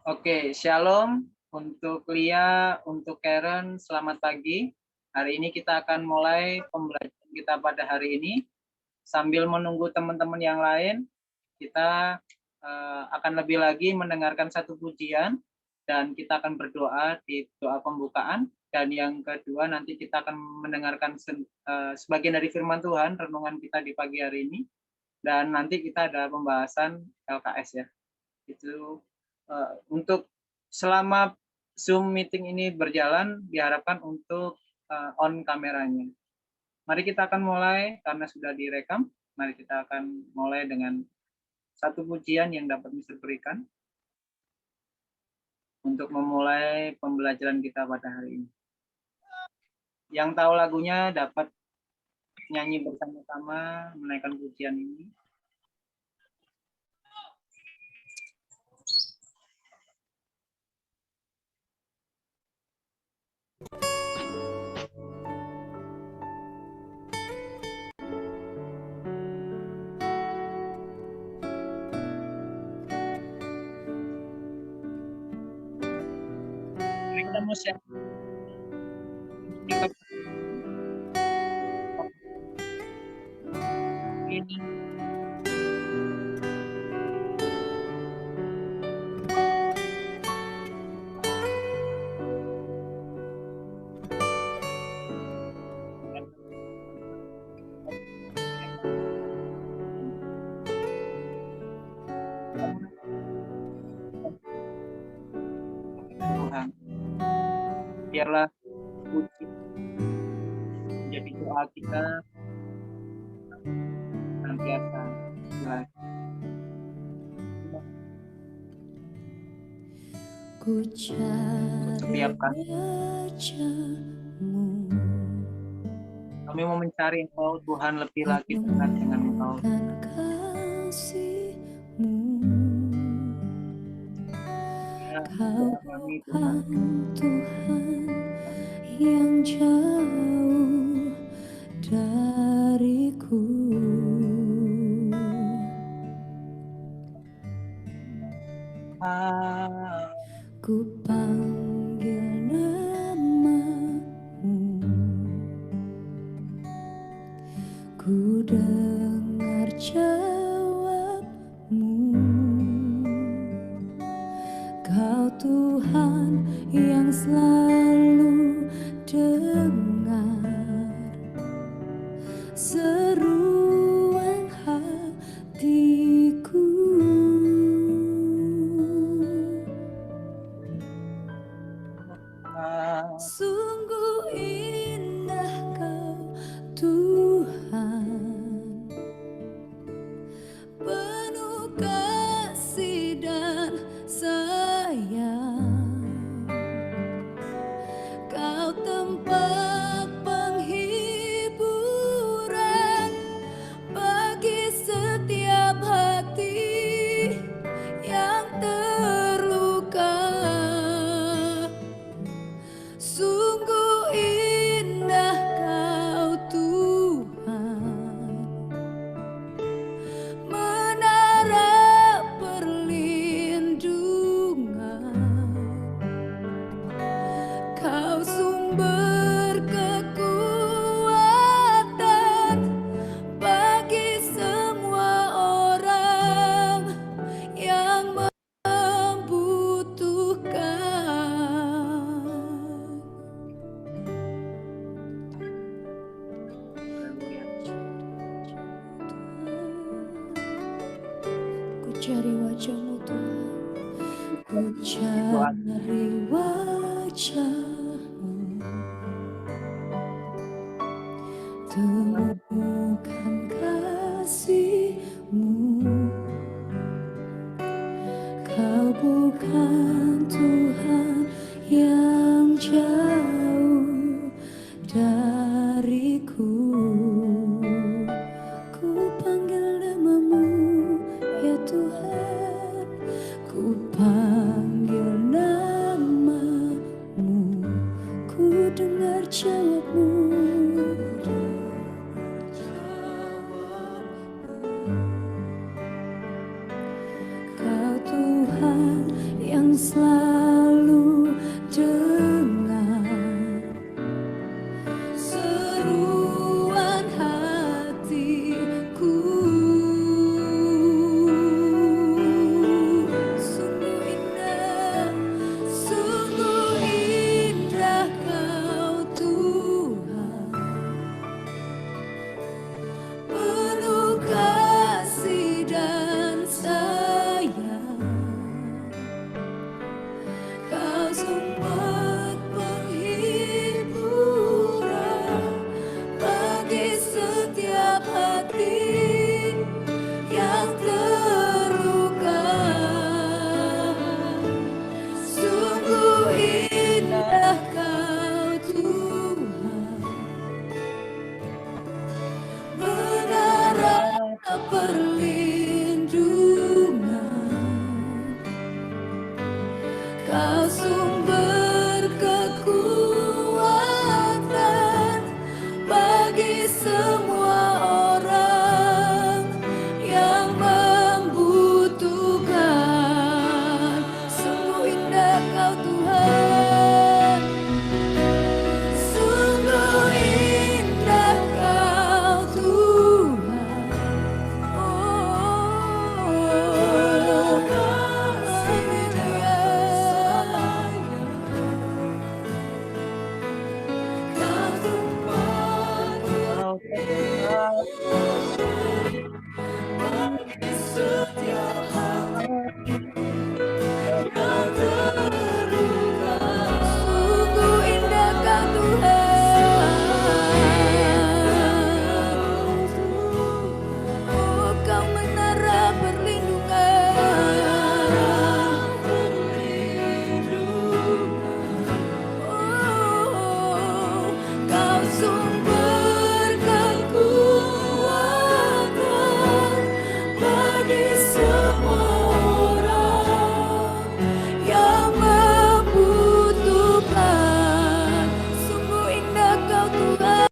Oke, Shalom untuk Lia, untuk Karen, selamat pagi. Hari ini kita akan mulai pembelajaran kita pada hari ini. Sambil menunggu teman-teman yang lain, kita akan lebih lagi mendengarkan satu pujian dan kita akan berdoa di doa pembukaan. Dan yang kedua nanti kita akan mendengarkan sebagian dari firman Tuhan, renungan kita di pagi hari ini. Dan nanti kita ada pembahasan LKS ya. Itu untuk selama Zoom meeting ini berjalan, diharapkan untuk on kameranya. Mari kita akan mulai, karena sudah direkam, mari kita akan mulai dengan satu pujian yang dapat Mister berikan untuk memulai pembelajaran kita pada hari ini. Yang tahu lagunya dapat nyanyi bersama-sama menaikkan pujian ini. Kita mau share. Ini. Tuhan, biarlah puji menjadi doa kita senantiasa. Ku cari wajah-Mu. Kami mau mencari Engkau, Tuhan, lebih lagi dekat dengan Engkau. Kasih-Mu. Kau Tuhan yang jauh dariku. Ku panggil nama-Mu, ku dengar jawab-Mu. Kau Tuhan yang selalu dengar seruan hatiku. Sungguh indah Kau Tuhan, penuh kasih dan sayang. Kau tempat penghiburan bagi setiap hati yang terluka. Sungguh indah Kau Tuhan, menara perlindungan. Kau sumber kekuatan bagi semua orang yang membutuhkan. Ku cari wajah-Mu Tuhan, ku cari wajah-Mu, temukan kasih-Mu. Kau bukan Tuhan yang jauh dariku. Ku panggil nama-Mu, ya Tuhan. Ku panggil nama-Mu, ku dengar jawab-Mu. Kau Tuhan yang selalu dengar seruan hatiku. Sungguh indah Kau Tuhan, penuh kasih dan sayang. Kau sumber penghiburan bagi setiap hati yang terluka. Sungguh indah Kau Tuhan, menara perlindungan. Kau sumber kekuatan bagi semua orang yang membutuhkan. Sungguh indah Kau Tuhan, sungguh indah Kau Tuhan. Oh, sungguh indah Kau Tuhan. Oh, Kau menara perlindungan. Oh, Kau sumber kekuatan bagi semua orang yang membutuhkan. Sungguh indah Kau Tuhan.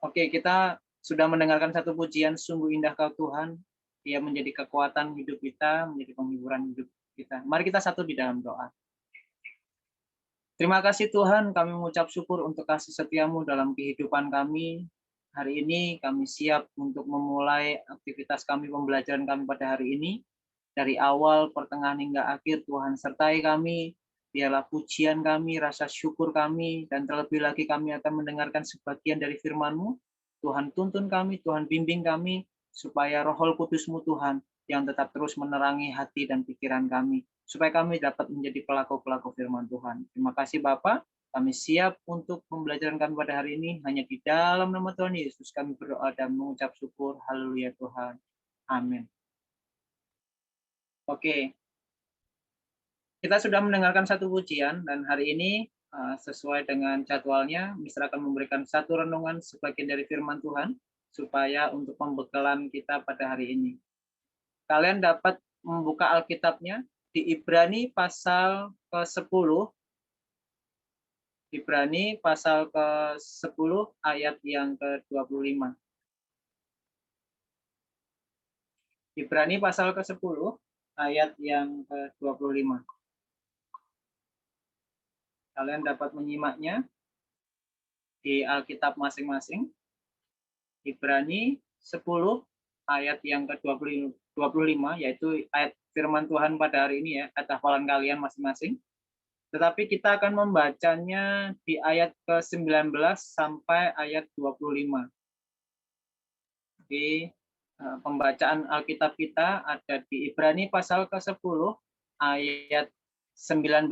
Oke, kita sudah mendengarkan satu pujian, sungguh indah Kau Tuhan. Dia menjadi kekuatan hidup kita, menjadi penghiburan hidup kita. Mari kita satu di dalam doa. Terima kasih Tuhan, kami mengucap syukur untuk kasih setiamu dalam kehidupan kami. Hari ini kami siap untuk memulai aktivitas kami, pembelajaran kami pada hari ini. Dari awal, pertengahan hingga akhir, Tuhan sertai kami. Biarlah pujian kami, rasa syukur kami, dan terlebih lagi kami akan mendengarkan sebagian dari firman-Mu. Tuhan tuntun kami, Tuhan bimbing kami, supaya Roh Kudus-Mu Tuhan, yang tetap terus menerangi hati dan pikiran kami, supaya kami dapat menjadi pelaku-pelaku firman Tuhan. Terima kasih Bapa, kami siap untuk pembelajaran kami pada hari ini, hanya di dalam nama Tuhan Yesus kami berdoa dan mengucap syukur. Haleluya Tuhan. Amin. Oke. Kita sudah mendengarkan satu pujian, dan hari ini sesuai dengan jadwalnya, Mister akan memberikan satu renungan sebagian dari firman Tuhan, supaya untuk pembekalan kita pada hari ini. Kalian dapat membuka Alkitabnya di Ibrani pasal ke-10, Ibrani pasal ke-10 ayat yang ke-25. Ibrani pasal ke-10 ayat yang ke-25. Kalian dapat menyimaknya di Alkitab masing-masing. Ibrani 10 ayat yang ke-25, yaitu ayat firman Tuhan pada hari ini ya, ayat hafalan kalian masing-masing. Tetapi kita akan membacanya di ayat ke-19 sampai ayat 25. Di pembacaan Alkitab kita ada di Ibrani pasal ke-10 ayat 19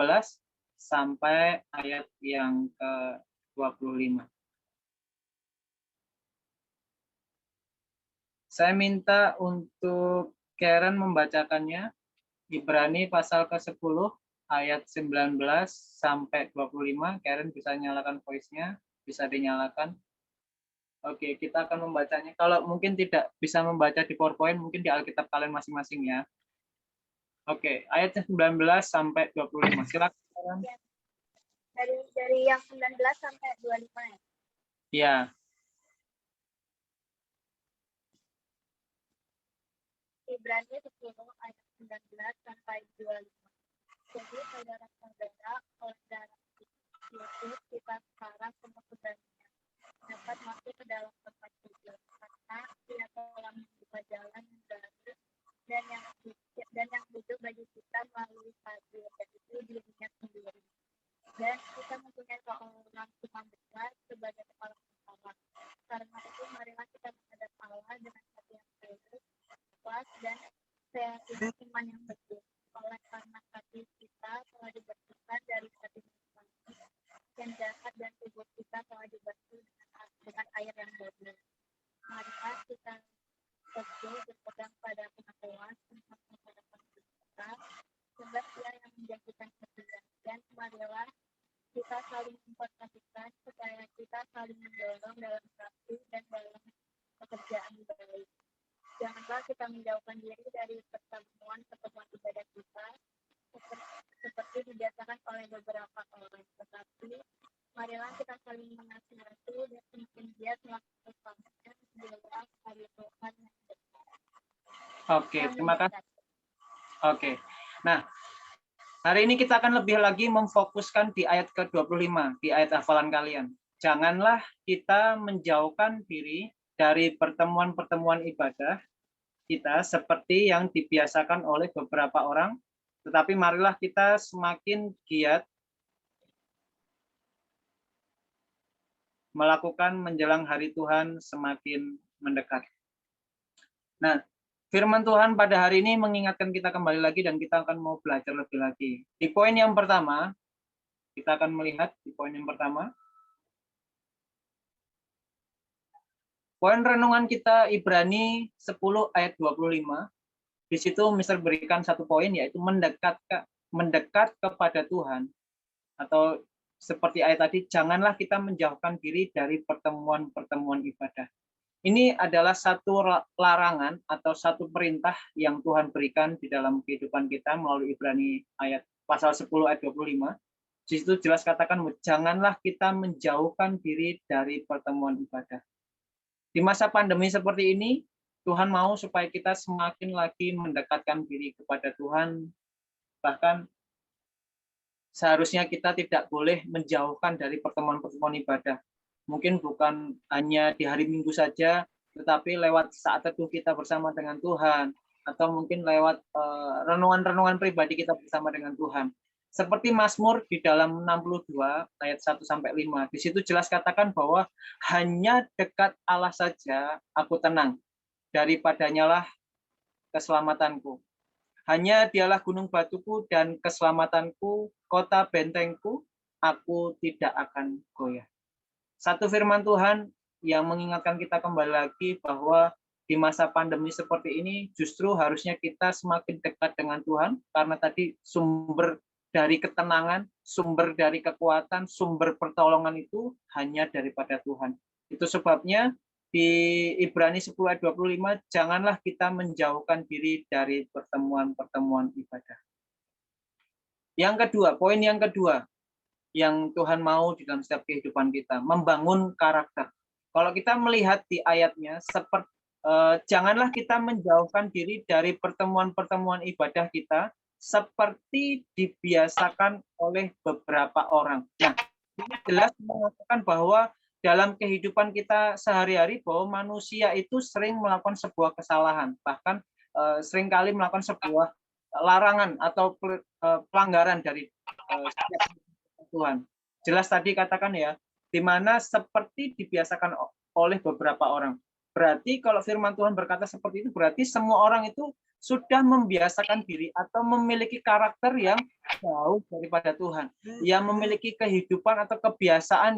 sampai ayat yang ke-25. Saya minta untuk Karen membacakannya, Ibrani pasal ke-10 ayat 19 sampai 25. Karen bisa nyalakan voice-nya, bisa dinyalakan. Oke, kita akan membacanya. Kalau mungkin tidak bisa membaca di PowerPoint, mungkin di Alkitab kalian masing-masing ya. Oke, ayatnya 19 sampai 25. Silakan. Dari yang 19 sampai 25 ya? Iya. Ibrani 10 ayat 19 sampai 25. Jadi saudara-saudara, oleh darah Yesus kita sekarang semua keberanian dapat masuk ke dalam tempat kudus, karena Dia telah membuka jalan yang baru dan yang hidup bagi kita melalui salib, yaitu dirinya sendiri. Dan kita mempunyai seorang Tuhan besar sebagai kepala bersama. Karena itu marilah kita menghadap Allah dengan hati yang tulus, ikhlas dan keyakinan iman yang betul. Oleh karena hati kita telah dibersihkan dari hati yang jahat dan tubuh kita telah dibasuh dengan air yang bersih. Marilah kita teguh berpegang pada pengetahuan tentang hadapan kita, sebab Dia yang menjanjikan setia. Dan marilah kita saling memperhatikan supaya kita saling mendorong dalam kasih dan dalam pekerjaan baik. Janganlah kita menjauhkan diri dari pertemuan ibadah kita seperti dibiasakan oleh beberapa orang, tetapi marilah kita saling menasihati dan semakin giat melakukannya bila hari Tuhan yang dekat. Oke, terima kasih. Oke. Nah, hari ini kita akan lebih lagi memfokuskan di ayat ke-25, di ayat hafalan kalian. Janganlah kita menjauhkan diri dari pertemuan-pertemuan ibadah kita seperti yang dibiasakan oleh beberapa orang, tetapi marilah kita semakin giat melakukan menjelang hari Tuhan semakin mendekat. Nah, firman Tuhan pada hari ini mengingatkan kita kembali lagi dan kita akan mau belajar lebih lagi. Di poin yang pertama, kita akan melihat di poin yang pertama. Poin renungan kita Ibrani 10 ayat 25. Di situ Mister berikan satu poin yaitu mendekat kepada Tuhan. Atau seperti ayat tadi, janganlah kita menjauhkan diri dari pertemuan-pertemuan ibadah. Ini adalah satu larangan atau satu perintah yang Tuhan berikan di dalam kehidupan kita melalui Ibrani ayat pasal 10 ayat 25. Di situ jelas katakan, janganlah kita menjauhkan diri dari pertemuan ibadah. Di masa pandemi seperti ini, Tuhan mau supaya kita semakin lagi mendekatkan diri kepada Tuhan. Bahkan seharusnya kita tidak boleh menjauhkan dari pertemuan-pertemuan ibadah. Mungkin bukan hanya di hari Minggu saja, tetapi lewat saat teduh kita bersama dengan Tuhan, atau mungkin lewat renungan-renungan pribadi kita bersama dengan Tuhan. Seperti Mazmur di dalam 62 ayat 1-5. Di situ jelas katakan bahwa hanya dekat Allah saja aku tenang. Daripadanya lah keselamatanku. Hanya Dialah gunung batuku dan keselamatanku, kota bentengku, aku tidak akan goyah. Satu firman Tuhan yang mengingatkan kita kembali lagi bahwa di masa pandemi seperti ini justru harusnya kita semakin dekat dengan Tuhan, karena tadi sumber dari ketenangan, sumber dari kekuatan, sumber pertolongan itu hanya daripada Tuhan. Itu sebabnya di Ibrani 10 ayat 25, janganlah kita menjauhkan diri dari pertemuan-pertemuan ibadah. Yang kedua, poin yang kedua, yang Tuhan mau di dalam setiap kehidupan kita, membangun karakter. Kalau kita melihat di ayatnya, janganlah kita menjauhkan diri dari pertemuan-pertemuan ibadah kita, seperti dibiasakan oleh beberapa orang. Nah, ini jelas mengatakan bahwa dalam kehidupan kita sehari-hari bahwa manusia itu sering melakukan sebuah kesalahan, bahkan seringkali melakukan sebuah larangan atau pelanggaran dari Tuhan. Jelas tadi katakan ya, di mana seperti dibiasakan oleh beberapa orang. Berarti kalau firman Tuhan berkata seperti itu, berarti semua orang itu sudah membiasakan diri atau memiliki karakter yang jauh daripada Tuhan, yang memiliki kehidupan atau kebiasaan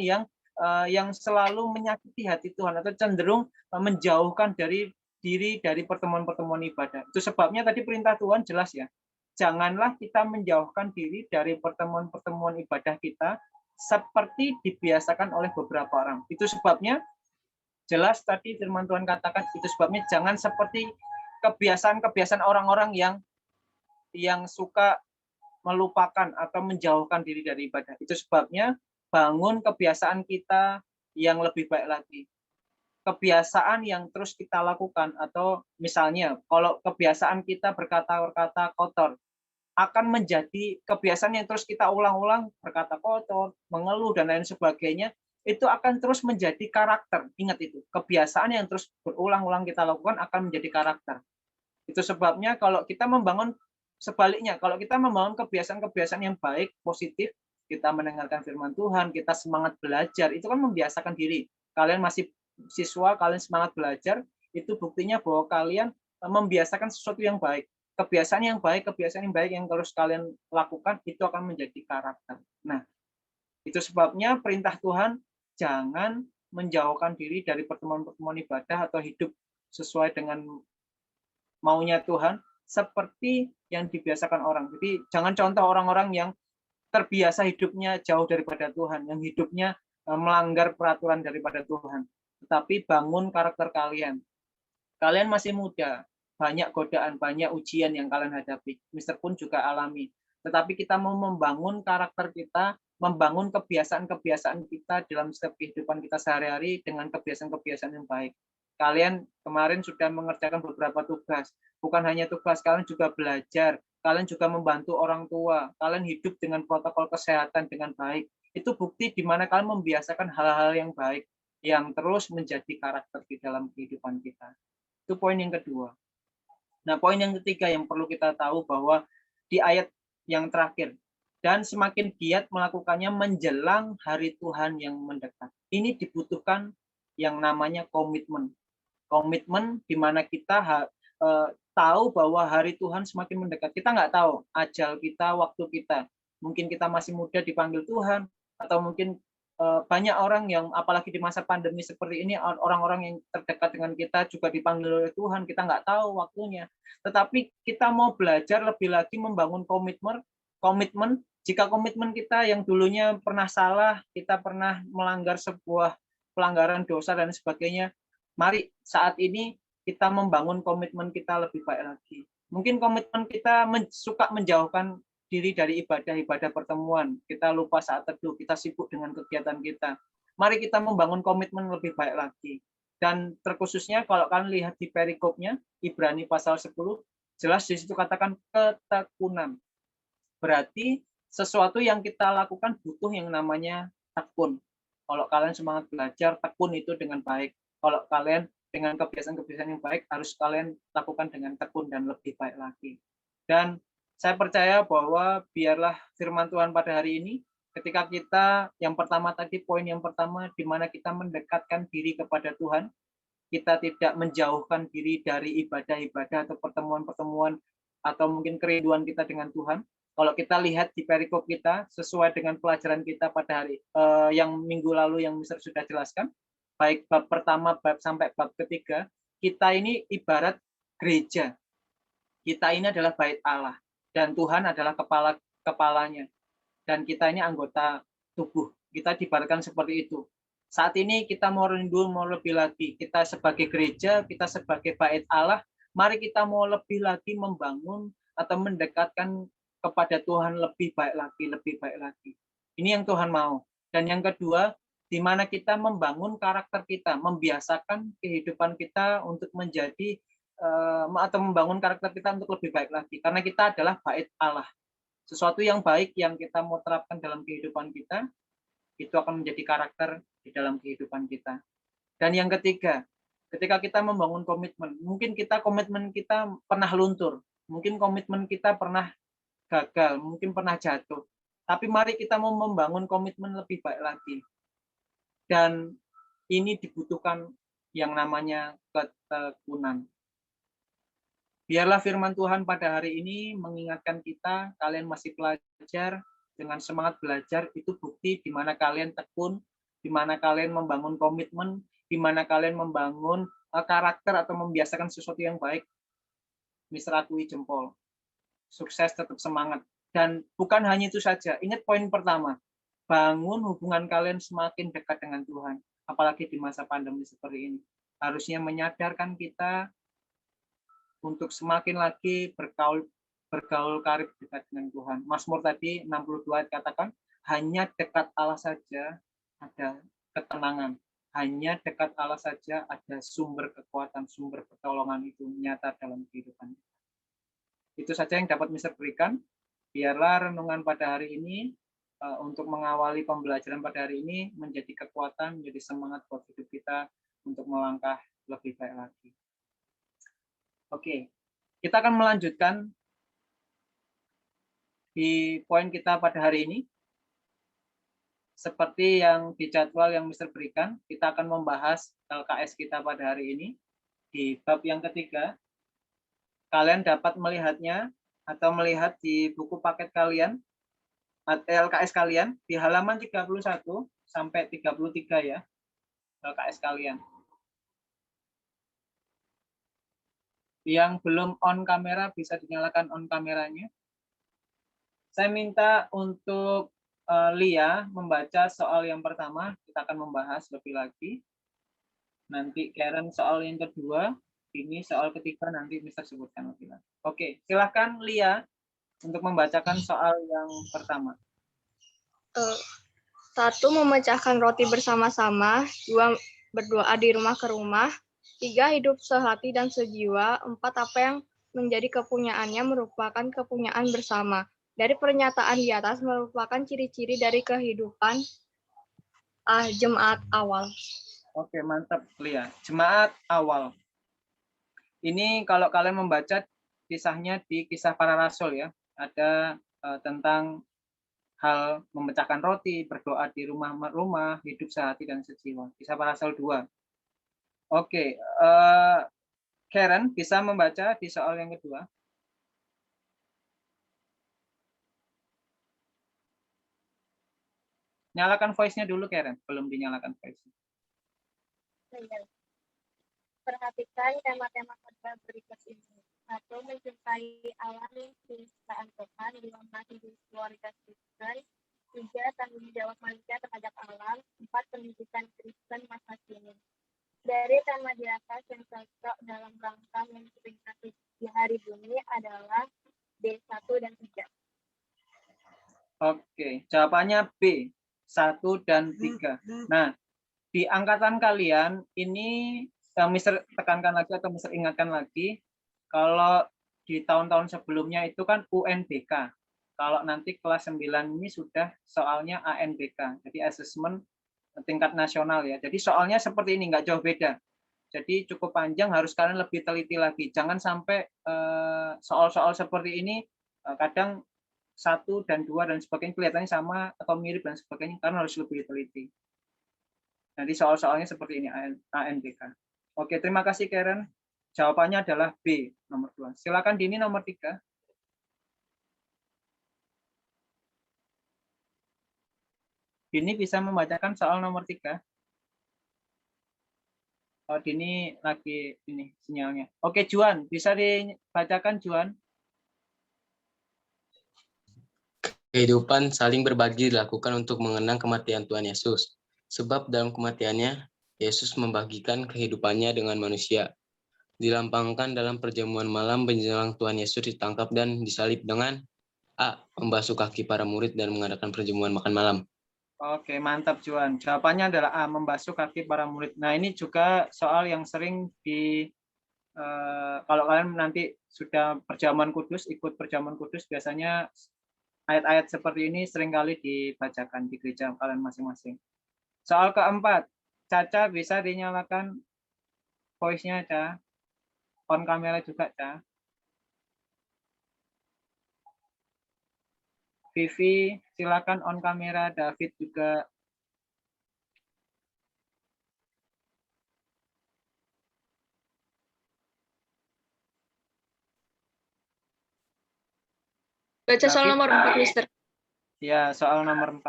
yang selalu menyakiti hati Tuhan atau cenderung menjauhkan dari diri dari pertemuan-pertemuan ibadah. Itu sebabnya tadi perintah Tuhan jelas ya, janganlah kita menjauhkan diri dari pertemuan-pertemuan ibadah kita seperti dibiasakan oleh beberapa orang. Itu sebabnya jelas tadi firman Tuhan katakan, itu sebabnya jangan seperti kebiasaan-kebiasaan orang-orang yang suka melupakan atau menjauhkan diri dari ibadah. Itu sebabnya bangun kebiasaan kita yang lebih baik lagi. kebiasaan yang terus kita lakukan, atau misalnya kalau kebiasaan kita berkata-kata kotor akan menjadi kebiasaan yang terus kita ulang-ulang, berkata kotor, mengeluh dan lain sebagainya, itu akan terus menjadi karakter. Ingat itu, kebiasaan yang terus berulang-ulang kita lakukan akan menjadi karakter. Itu sebabnya kalau kita membangun sebaliknya, kalau kita membangun kebiasaan-kebiasaan yang baik, positif, kita mendengarkan firman Tuhan, kita semangat belajar, itu kan membiasakan diri. Kalian masih siswa, kalian semangat belajar, itu buktinya bahwa kalian membiasakan sesuatu yang baik. Kebiasaan yang baik yang terus kalian lakukan, itu akan menjadi karakter. Nah, itu sebabnya perintah Tuhan, jangan menjauhkan diri dari pertemuan-pertemuan ibadah atau hidup sesuai dengan maunya Tuhan, seperti yang dibiasakan orang. Jadi jangan contoh orang-orang yang terbiasa hidupnya jauh daripada Tuhan, yang hidupnya melanggar peraturan daripada Tuhan. Tetapi bangun karakter kalian. Kalian masih muda, banyak godaan, banyak ujian yang kalian hadapi. Mister pun juga alami. Tetapi kita mau membangun karakter kita, membangun kebiasaan-kebiasaan kita dalam setiap kehidupan kita sehari-hari dengan kebiasaan-kebiasaan yang baik. Kalian kemarin sudah mengerjakan beberapa tugas. Bukan hanya tugas, kalian juga belajar. Kalian juga membantu orang tua. Kalian hidup dengan protokol kesehatan dengan baik. Itu bukti di mana kalian membiasakan hal-hal yang baik yang terus menjadi karakter di dalam kehidupan kita. Itu poin yang kedua. Nah, poin yang ketiga yang perlu kita tahu bahwa di ayat yang terakhir, dan semakin giat melakukannya menjelang hari Tuhan yang mendekat. Ini dibutuhkan yang namanya komitmen. Komitmen di mana kita tahu bahwa hari Tuhan semakin mendekat. Kita nggak tahu ajal kita, waktu kita. Mungkin kita masih muda dipanggil Tuhan, atau mungkin banyak orang yang apalagi di masa pandemi seperti ini, orang-orang yang terdekat dengan kita juga dipanggil oleh Tuhan, kita nggak tahu waktunya. Tetapi kita mau belajar lebih lagi membangun komitmen. Jika komitmen kita yang dulunya pernah salah, kita pernah melanggar sebuah pelanggaran dosa dan sebagainya, mari saat ini kita membangun komitmen kita lebih baik lagi. Mungkin komitmen kita suka menjauhkan diri dari ibadah-ibadah pertemuan. Kita lupa saat teduh, kita sibuk dengan kegiatan kita. Mari kita membangun komitmen lebih baik lagi. Dan terkhususnya kalau kalian lihat di perikopnya, Ibrani pasal 10, jelas di situ katakan ketekunan. Berarti sesuatu yang kita lakukan butuh yang namanya tekun. Kalau kalian semangat belajar, tekun itu dengan baik. Kalau kalian dengan kebiasaan-kebiasaan yang baik, harus kalian lakukan dengan tekun dan lebih baik lagi. Dan saya percaya bahwa biarlah firman Tuhan pada hari ini, ketika kita yang pertama tadi, poin yang pertama, di mana kita mendekatkan diri kepada Tuhan, kita tidak menjauhkan diri dari ibadah-ibadah atau pertemuan-pertemuan, atau mungkin kerinduan kita dengan Tuhan. Kalau kita lihat di perikop kita, sesuai dengan pelajaran kita pada hari yang minggu lalu yang Mister sudah jelaskan, baik bab pertama sampai bab ketiga, kita ini ibarat gereja. Kita ini adalah bait Allah. Dan Tuhan adalah kepalanya. Dan kita ini anggota tubuh. Kita diibaratkan seperti itu. Saat ini kita mau rindu, mau lebih lagi. Kita sebagai gereja, kita sebagai bait Allah, mari kita mau lebih lagi membangun atau mendekatkan kepada Tuhan lebih baik lagi, lebih baik lagi. Ini yang Tuhan mau. Dan yang kedua, di mana kita membangun karakter kita, membiasakan kehidupan kita untuk menjadi atau membangun karakter kita untuk lebih baik lagi, karena kita adalah bait Allah. Sesuatu yang baik yang kita mau terapkan dalam kehidupan kita, itu akan menjadi karakter di dalam kehidupan kita. Dan yang ketiga, ketika kita membangun komitmen, mungkin komitmen kita pernah luntur, mungkin komitmen kita pernah gagal, mungkin pernah jatuh, tapi mari kita mau membangun komitmen lebih baik lagi. Dan ini dibutuhkan yang namanya ketekunan. Biarlah firman Tuhan pada hari ini mengingatkan kita, kalian masih pelajar, dengan semangat belajar, itu bukti di mana kalian tekun, di mana kalian membangun komitmen, di mana kalian membangun karakter atau membiasakan sesuatu yang baik. Mister akui jempol. Sukses, tetap semangat. Dan bukan hanya itu saja, ingat poin pertama, bangun hubungan kalian semakin dekat dengan Tuhan, apalagi di masa pandemi seperti ini. Harusnya menyadarkan kita untuk semakin lagi bergaul karib dekat dengan Tuhan. Mazmur tadi 62 katakan, hanya dekat Allah saja ada ketenangan. hanya dekat Allah saja ada sumber kekuatan, sumber pertolongan itu nyata dalam kehidupan. Itu saja yang dapat Mister berikan. Biarlah renungan pada hari ini untuk mengawali pembelajaran pada hari ini menjadi kekuatan, menjadi semangat buat hidup kita untuk melangkah lebih baik lagi. Oke, kita akan melanjutkan di poin kita pada hari ini. Seperti yang di jadwal yang Mister berikan, kita akan membahas LKS kita pada hari ini di bab yang ketiga. Kalian dapat melihatnya atau melihat di buku paket kalian, LKS kalian, di halaman 31 sampai 33 ya, LKS kalian. Yang belum on kamera bisa dinyalakan on kameranya. Saya minta untuk Lia membaca soal yang pertama, kita akan membahas lebih lagi. Nanti Karen soal yang kedua, ini soal ketiga nanti bisa sebutkan lebih lagi. Oke, silahkan Lia untuk membacakan soal yang pertama. 1. Memecahkan roti bersama-sama. 2. Berdoa di rumah ke rumah. 3. Hidup sehati dan sejiwa. 4. Apa yang menjadi kepunyaannya merupakan kepunyaan bersama. Dari pernyataan di atas merupakan ciri-ciri dari kehidupan jemaat awal. Oke, mantap Lia. Jemaat awal. Ini kalau kalian membaca kisahnya di Kisah Para Rasul ya, ada tentang hal memecahkan roti, berdoa di rumah-rumah, hidup sehati dan sejiwa. Kisah Para Rasul 2. Oke, Karen bisa membaca di soal yang kedua. Nyalakan voice-nya dulu Karen, belum dinyalakan voice-nya. Perhatikan tema-tema khotbah berikut ini. 1. Mencintai alam penistaan Tuhan, 5. Hidup keluarga Kristen, 3. Tanggung jawab manusia terhadap alam, 4. Pendidikan Kristen masa kini. Dari tema di atas yang cocok dalam rangka memperingati Hari Bumi adalah B1 dan 3. Oke, jawabannya B, 1 dan 3. Nah, di angkatan kalian ini Mister tekankan lagi atau Mister ingatkan lagi, kalau di tahun-tahun sebelumnya itu kan UNBK. Kalau nanti kelas 9 ini sudah soalnya ANBK, jadi assessment tingkat nasional ya. Jadi soalnya seperti ini, nggak jauh beda. Jadi cukup panjang, harus kalian lebih teliti lagi. Jangan sampai soal-soal seperti ini kadang 1 dan 2 dan sebagainya kelihatannya sama atau mirip dan sebagainya, karena harus lebih teliti. Nanti soal-soalnya seperti ini, ANBK. Oke, terima kasih Karen. Jawabannya adalah B, nomor 2. Silakan Dini, nomor 3. Dini bisa membacakan soal nomor 3. Oh, Dini lagi ini sinyalnya. Oke, Juan, bisa dibacakan Juan? Kehidupan saling berbagi dilakukan untuk mengenang kematian Tuhan Yesus. Sebab dalam kematiannya, Yesus membagikan kehidupannya dengan manusia. Dilampangkan dalam perjamuan malam menjelang Tuhan Yesus ditangkap dan disalib dengan A. Membasuh kaki para murid dan mengadakan perjamuan makan malam. Oke, mantap Juan. Jawabannya adalah A, membasuh kaki para murid. Nah, ini juga soal yang sering kalau kalian nanti sudah perjamuan kudus, ikut perjamuan kudus, biasanya ayat-ayat seperti ini seringkali dibacakan di gereja kalian masing-masing. Soal keempat, Caca bisa dinyalakan voice-nya, Caca. On kamera juga, Caca. Vivi, silakan on kamera. David juga. Baca soal nomor 4, Mister. Ya, soal nomor 4.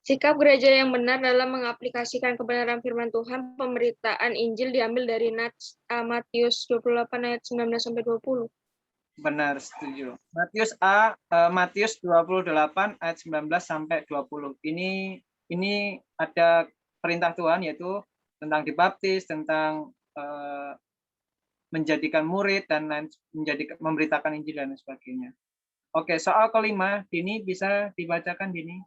Sikap gereja yang benar dalam mengaplikasikan kebenaran firman Tuhan, pemberitaan Injil diambil dari Matius 28 ayat 19 sampai 20. Benar, setuju. Matius 28 ayat 19 sampai 20. Ini ada perintah Tuhan, yaitu tentang dibaptis, tentang menjadikan murid dan memberitakan Injil dan sebagainya. Oke, soal kelima, Dini bisa dibacakan, Dini.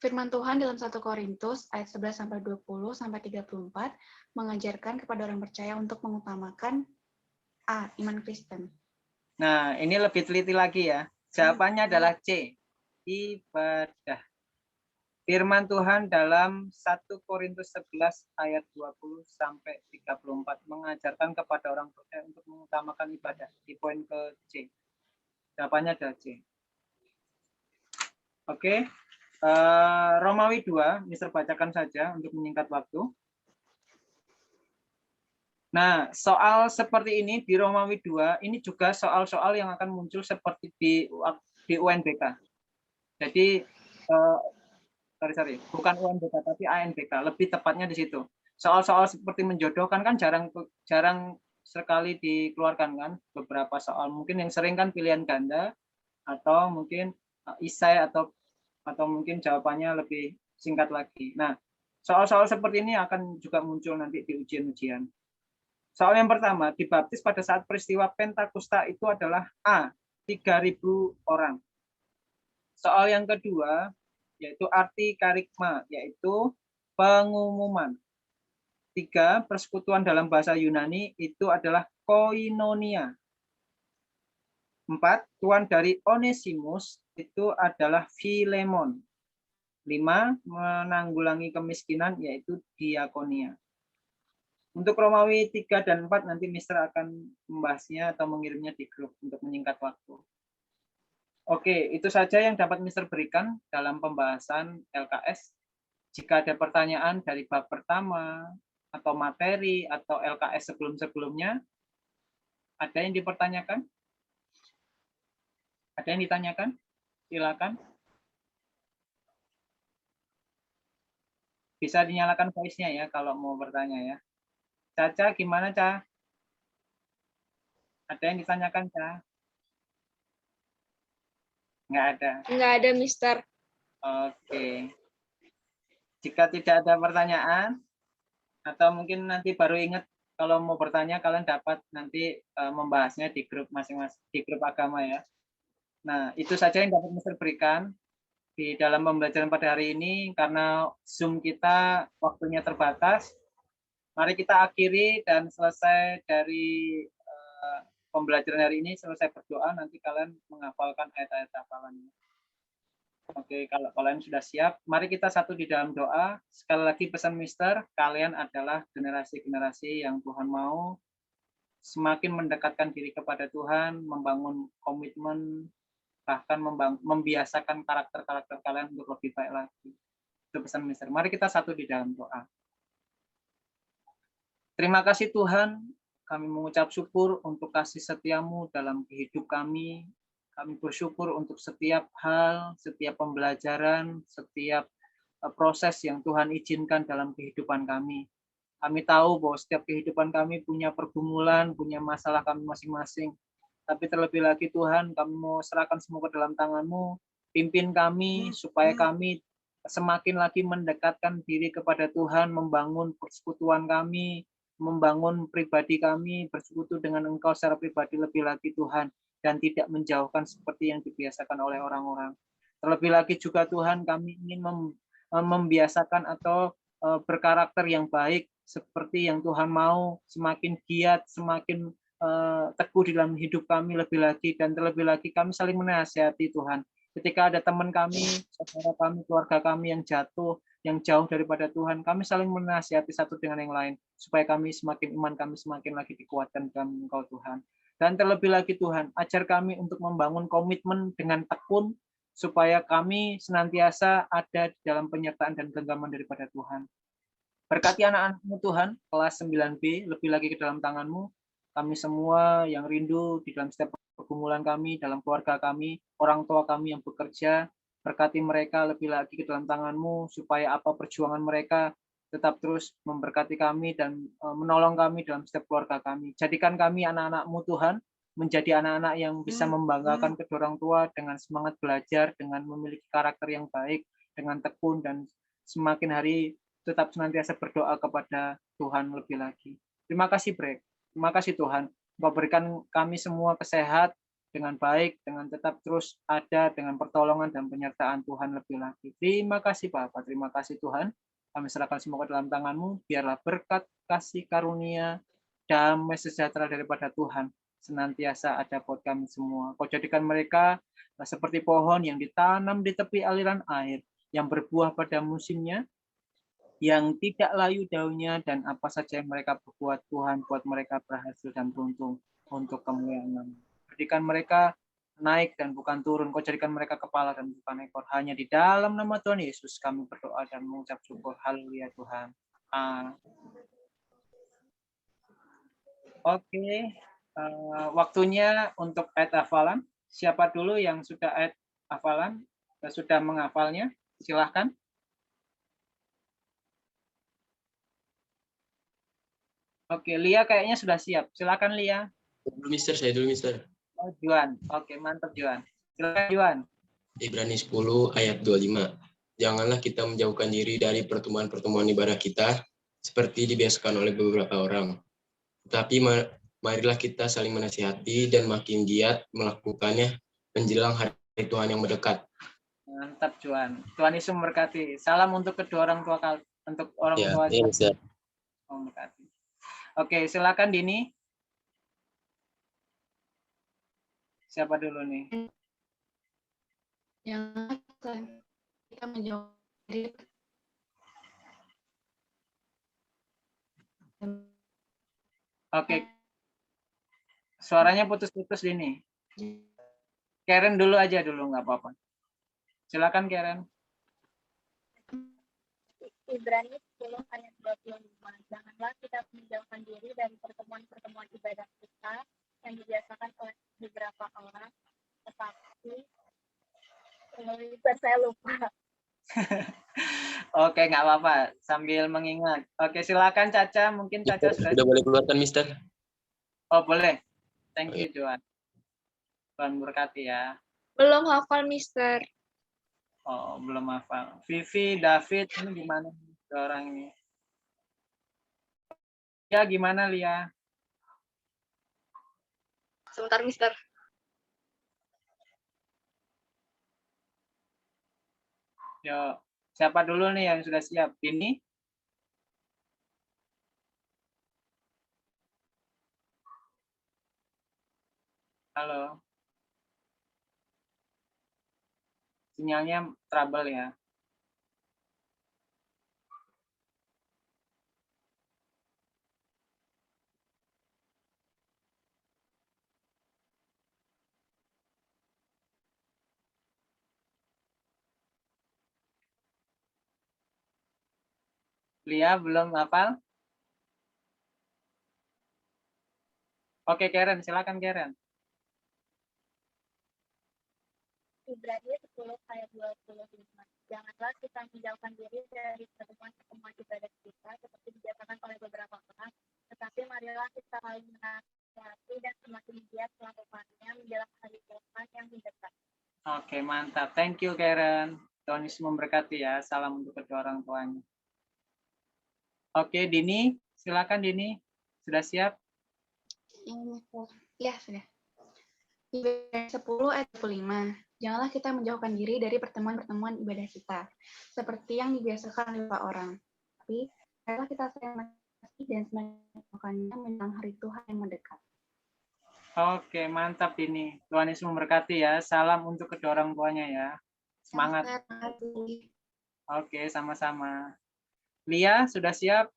Firman Tuhan dalam 1 Korintus ayat 11 sampai 20 sampai 34 mengajarkan kepada orang percaya untuk mengutamakan A. Iman Kristen. Nah, ini lebih teliti lagi ya. Jawabannya adalah C. Ibadah. Firman Tuhan dalam 1 Korintus 11 ayat 20 sampai 34 mengajarkan kepada orang percaya untuk mengutamakan ibadah. Di poin ke C. Jawabannya adalah C. Oke. Romawi 2, Mister bacakan saja untuk menyingkat waktu. Nah, soal seperti ini di Romawi 2, ini juga soal-soal yang akan muncul seperti di UNBK. Jadi, bukan UNBK, tapi ANBK, lebih tepatnya di situ. Soal-soal seperti menjodohkan kan jarang sekali dikeluarkan kan, beberapa soal. Mungkin yang sering kan pilihan ganda, atau mungkin isai, atau mungkin jawabannya lebih singkat lagi. Nah, soal-soal seperti ini akan juga muncul nanti di ujian-ujian. Soal yang pertama, dibaptis pada saat peristiwa Pentakosta itu adalah A, 3.000 orang. Soal yang kedua, yaitu arti karikma, yaitu pengumuman. 3, persekutuan dalam bahasa Yunani itu adalah koinonia. 4, tuan dari Onesimus itu adalah Filemon. 5, menanggulangi kemiskinan, yaitu diakonia. Untuk Romawi 3 dan 4 nanti Mister akan membahasnya atau mengirimnya di grup untuk menyingkat waktu. Oke, itu saja yang dapat Mister berikan dalam pembahasan LKS. Jika ada pertanyaan dari bab pertama, atau materi, atau LKS sebelum-sebelumnya, ada yang dipertanyakan? Ada yang ditanyakan? Silakan. Bisa dinyalakan voice-nya ya kalau mau bertanya ya. Caca, gimana, Ca? Ada yang ditanyakan, Ca? Nggak ada. Nggak ada, Mister. Oke. Jika tidak ada pertanyaan, atau mungkin nanti baru ingat kalau mau bertanya, kalian dapat nanti membahasnya di grup masing-masing, di grup agama ya. Nah, itu saja yang dapat Mister berikan di dalam pembelajaran pada hari ini, karena Zoom kita waktunya terbatas. Mari kita akhiri dan selesai dari pembelajaran hari ini, selesai berdoa, nanti kalian menghafalkan ayat-ayat hafalannya. Oke, kalau kalian sudah siap, mari kita satu di dalam doa. Sekali lagi pesan Mister, kalian adalah generasi-generasi yang Tuhan mau semakin mendekatkan diri kepada Tuhan, membangun komitmen, bahkan membiasakan karakter-karakter kalian untuk lebih baik lagi. Itu pesan Mister. Mari kita satu di dalam doa. Terima kasih Tuhan, kami mengucap syukur untuk kasih setia-Mu dalam kehidup kami. Kami bersyukur untuk setiap hal, setiap pembelajaran, setiap proses yang Tuhan izinkan dalam kehidupan kami. Kami tahu bahwa setiap kehidupan kami punya pergumulan, punya masalah kami masing-masing. Tapi terlebih lagi Tuhan, kami mau serahkan semua ke dalam tangan-Mu. Pimpin kami supaya kami semakin lagi mendekatkan diri kepada Tuhan, membangun persekutuan kami, membangun pribadi kami, bersekutu dengan Engkau secara pribadi lebih lagi Tuhan, dan tidak menjauhkan seperti yang dibiasakan oleh orang-orang. Terlebih lagi juga Tuhan, kami ingin membiasakan atau berkarakter yang baik, seperti yang Tuhan mau, semakin giat, semakin teguh dalam hidup kami lebih lagi, dan terlebih lagi kami saling menasihati Tuhan. Ketika ada teman kami, saudara kami, keluarga kami yang jatuh, yang jauh daripada Tuhan, kami saling menasihati satu dengan yang lain, supaya iman kami semakin lagi dikuatkan dalam Engkau Tuhan. Dan terlebih lagi Tuhan, ajar kami untuk membangun komitmen dengan tekun, supaya kami senantiasa ada di dalam penyertaan dan genggaman daripada Tuhan. Berkati anak-anak-Mu Tuhan, kelas 9B, lebih lagi ke dalam tangan-Mu, kami semua yang rindu di dalam setiap pergumulan kami, dalam keluarga kami, orang tua kami yang bekerja, berkati mereka lebih lagi ke dalam tangan-Mu, supaya apa perjuangan mereka tetap terus memberkati kami dan menolong kami dalam setiap keluarga kami. Jadikan kami anak-anak-Mu Tuhan, menjadi anak-anak yang bisa membanggakan kedua orang tua dengan semangat belajar, dengan memiliki karakter yang baik, dengan tekun, dan semakin hari tetap senantiasa berdoa kepada Tuhan lebih lagi. Terima kasih, Brek. Terima kasih Tuhan. Engkau berikan kami semua kesehat dengan baik, dengan tetap terus ada dengan pertolongan dan penyertaan Tuhan lebih lagi. Terima kasih Bapa, terima kasih Tuhan. Kami serahkan semua ke dalam tangan-Mu, biarlah berkat, kasih karunia, damai sejahtera daripada Tuhan senantiasa ada buat kami semua. Kau jadikan mereka seperti pohon yang ditanam di tepi aliran air, yang berbuah pada musimnya, yang tidak layu daunnya, dan apa saja yang mereka berbuat, Tuhan buat mereka berhasil dan beruntung untuk kemuliaan. Jadikan mereka naik dan bukan turun. Kau jadikan mereka kepala dan bukan ekor. Hanya di dalam nama Tuhan Yesus kami berdoa dan mengucap syukur. Haleluya Tuhan. Oke. Waktunya untuk ayat hafalan. Siapa dulu yang sudah ayat hafalan, sudah menghafalnya? Silahkan. Oke, Lia kayaknya sudah siap. Silakan Lia. Dulu Mister, saya dulu Mister. Oh, Juan. Oke, mantap Juan. Silakan Juan. Ibrani 10 ayat 25. Janganlah kita menjauhkan diri dari pertemuan-pertemuan ibadah kita seperti dibiasakan oleh beberapa orang. Tetapi marilah kita saling menasihati dan makin giat melakukannya menjelang hari Tuhan yang mendekat. Mantap Juan. Tuhan Yesus memberkati. Salam untuk kedua orang tua untuk orang tua. Ya, Mister. Memberkati. Oke, silakan Dini. Siapa dulu nih? Yang kita menjauh dari Oke. Suaranya putus-putus Dini. Karen dulu aja dulu, nggak apa-apa. Silakan Karen. Ibrani 10 ayat 25. Janganlah kita menjauhkan diri dari pertemuan-pertemuan ibadah kita yang dibiasakan oleh beberapa orang, tetapi saya lupa. Oke, nggak apa-apa. Sambil mengingat. Oke, silakan Caca. Mungkin Caca Sudah boleh keluarkan, Mister? Oh, boleh. Thank you, Juan. Tuhan berkati ya. Belum hafal, Mister. Oh, belum hafal. Vivi, David, ini gimana orang ini? Ya, gimana Lia? Sebentar, Mister. Yo, siapa dulu nih yang sudah siap? Dini? Halo. Sinyalnya trouble ya. Lia belum hafal? Oke, Karen, silakan Karen. Ibrani 10 ayat 25. Janganlah kita menjauhkan diri dari pertemuan-pertemuan ibadah kita seperti dibiasakan oleh beberapa orang, tetapi marilah kita saling menasihati dan semakin giat melakukannya menjelang hari Tuhan yang mendekat. Oke, mantap. Thank you, Karen. Tuhan Yesus memberkati ya. Salam untuk kedua orang tuanya. Oke, Dini. Silakan, Dini. Sudah siap? Ya, sudah. Ibrani 10 ayat 25. Janganlah kita menjauhkan diri dari pertemuan-pertemuan ibadah kita, seperti yang dibiasakan oleh beberapa orang. Tapi, marilah kita saling menasihati dan semakin melakukannya menjelang hari Tuhan yang mendekat. Oke, mantap Dini. Tuhan Yesus memberkati ya. Salam untuk kedua orang tuanya ya. Semangat. Oke, sama-sama. Lia, sudah siap?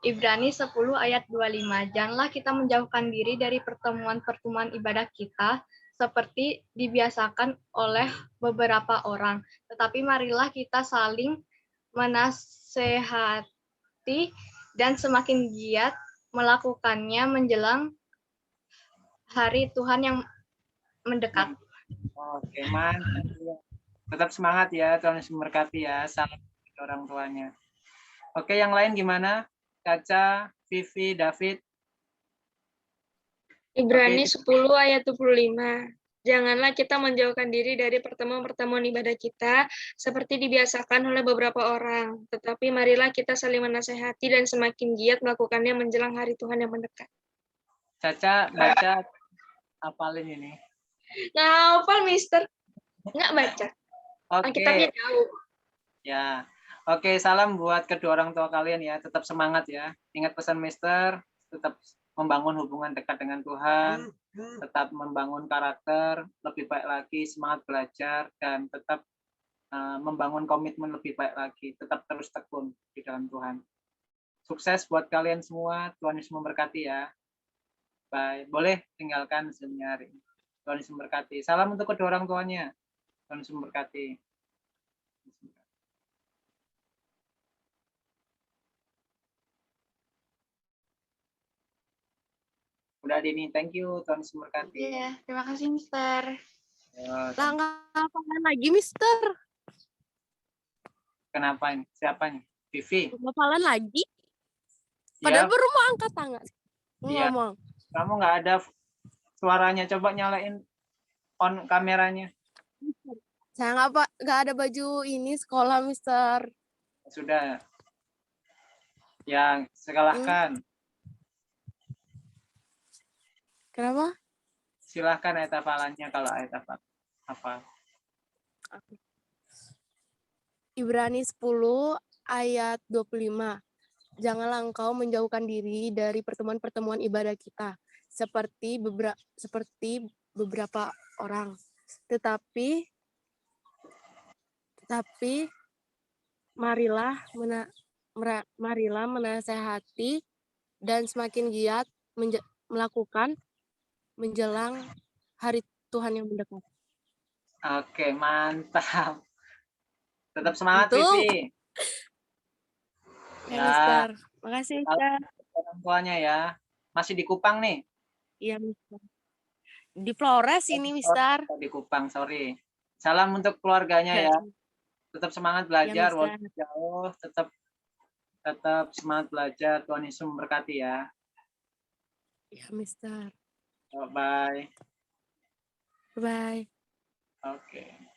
Ibrani 10 ayat 25. Janganlah kita menjauhkan diri dari pertemuan-pertemuan ibadah kita seperti dibiasakan oleh beberapa orang. Tetapi marilah kita saling menasehati dan semakin giat melakukannya menjelang hari Tuhan yang mendekat. Oke, mantap. Tetap semangat ya, Tuhan Yesus memberkati ya. Salam orang tuanya. Oke, yang lain gimana? Caca, Vivi, David. Ibrani 10 ayat 25. Janganlah kita menjauhkan diri dari pertemuan-pertemuan ibadah kita seperti dibiasakan oleh beberapa orang, tetapi marilah kita saling menasehati dan semakin giat melakukannya menjelang hari Tuhan yang mendekat. Caca baca hafalin ini. Nggak hafal, Mister. Nggak baca. Oke. Alkitabnya jauh. Ya. Oke, salam buat kedua orang tua kalian ya. Tetap semangat ya. Ingat pesan Mister, tetap membangun hubungan dekat dengan Tuhan, tetap membangun karakter lebih baik lagi, semangat belajar, dan tetap membangun komitmen lebih baik lagi. Tetap terus tekun di dalam Tuhan. Sukses buat kalian semua. Tuhan Yesus memberkati ya. Bye. Boleh tinggalkan Zoom-nya hari ini. Tuhan Yesus memberkati. Salam untuk kedua orang tuanya. Tuhan Yesus memberkati. Udah Dini, thank you. Tuhan Yesus memberkati. Iya, terima kasih Mister. Ya, Lah nggak hafalan lagi, Mister. kenapa ini? Siapa nih? Vivi? Nggak hafalan lagi. Ya, Padahal baru mau angkat tangan. Iya. Ngomong. kamu nggak ada suaranya. Coba nyalain on kameranya. Saya nggak ada baju ini sekolah, Mister. Sudah. Ya, silahkan. Kenapa? Silahkan ayat hafalannya kalau ayat hafal. Ibrani 10 ayat 25. Janganlah engkau menjauhkan diri dari pertemuan-pertemuan ibadah kita seperti beberapa orang. Tetapi marilah menasehati dan semakin giat melakukan menjelang hari Tuhan yang mendekat. Oke, mantap. Tetap semangat, Betul. Vivi. Ya, Ya, Mister. Makasih, Mister. orang tuanya ya. Masih di Kupang nih. Iya, Mister. Di Flores ini, Mister. Di Kupang, sorry. Salam untuk keluarganya ya. Tetap semangat belajar, Mister. walaupun jauh, tetap semangat belajar. Tuhan Yesus memberkati ya. Ya, Mister. Bye. Bye. Oke.